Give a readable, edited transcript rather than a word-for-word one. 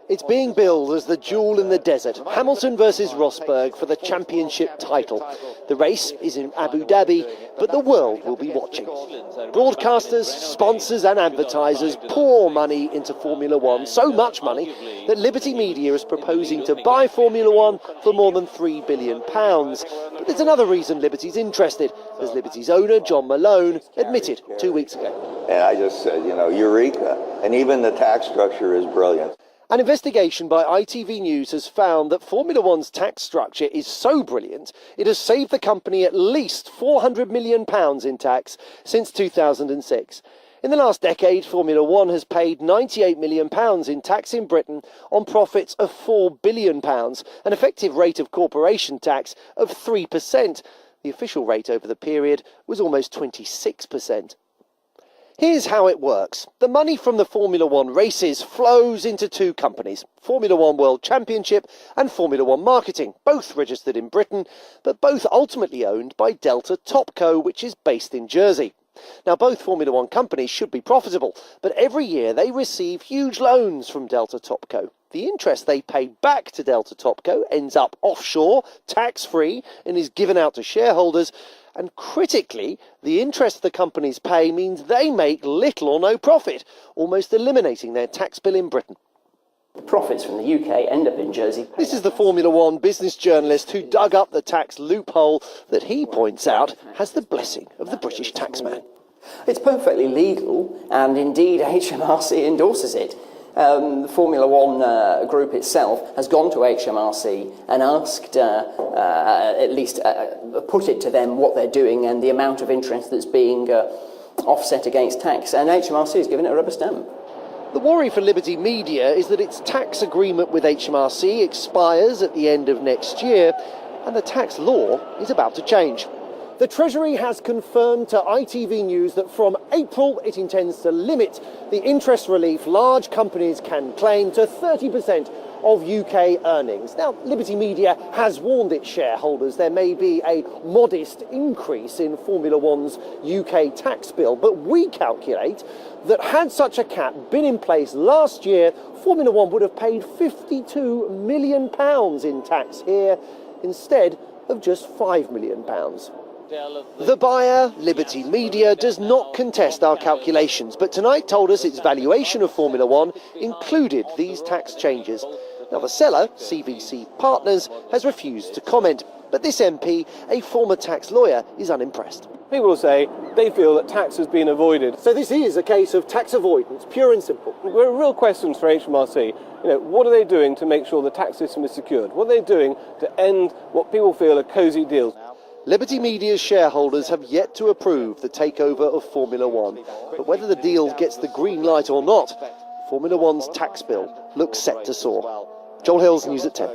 It's being billed as the jewel in the desert, Hamilton versus Rosberg for the championship title. The race is in Abu Dhabi, but the world will be watching. Broadcasters, sponsors and advertisers pour money into Formula One, so much money that Liberty Media is proposing to buy Formula One for more than £3 billion. But there's another reason Liberty's interested, as Liberty's owner, John Malone, admitted 2 weeks ago. And I just said, eureka. And even the tax structure is brilliant. An investigation by ITV News has found that Formula One's tax structure is so brilliant, it has saved the company at least £400 million in tax since 2006. In the last decade, Formula One has paid £98 million in tax in Britain on profits of £4 billion, an effective rate of corporation tax of 3%. The official rate over the period was almost 26%. Here's how it works. The money from the Formula One races flows into two companies, Formula One World Championship and Formula One Marketing, both registered in Britain, but both ultimately owned by Delta Topco, which is based in Jersey. Now, both Formula One companies should be profitable, but every year they receive huge loans from Delta Topco. The interest they pay back to Delta Topco ends up offshore, tax-free, and is given out to shareholders. And critically, the interest the companies pay means they make little or no profit, almost eliminating their tax bill in Britain. The profits from the UK end up in Jersey. This is the Formula One business journalist who dug up the tax loophole that he points out has the blessing of the British taxman. It's perfectly legal, and indeed HMRC endorses it. The Formula One group itself has gone to HMRC and asked, at least put it to them what they're doing and the amount of interest that's being offset against tax, and HMRC has given it a rubber stamp. The worry for Liberty Media is that its tax agreement with HMRC expires at the end of next year, and the tax law is about to change. The Treasury has confirmed to ITV News that from April it intends to limit the interest relief large companies can claim to 30% of UK earnings. Now, Liberty Media has warned its shareholders there may be a modest increase in Formula One's UK tax bill, but we calculate that had such a cap been in place last year, Formula One would have paid £52 million in tax here instead of just £5 million. The buyer, Liberty Media, does not contest our calculations, but tonight told us its valuation of Formula One included these tax changes. Now, the seller, CVC Partners, has refused to comment, but this MP, a former tax lawyer, is unimpressed. People will say they feel that tax has been avoided. So this is a case of tax avoidance, pure and simple. There are real questions for HMRC. What are they doing to make sure the tax system is secured? What are they doing to end what people feel are cosy deals? Liberty Media's shareholders have yet to approve the takeover of Formula One, but whether the deal gets the green light or not, Formula One's tax bill looks set to soar. Joel Hills, News at 10.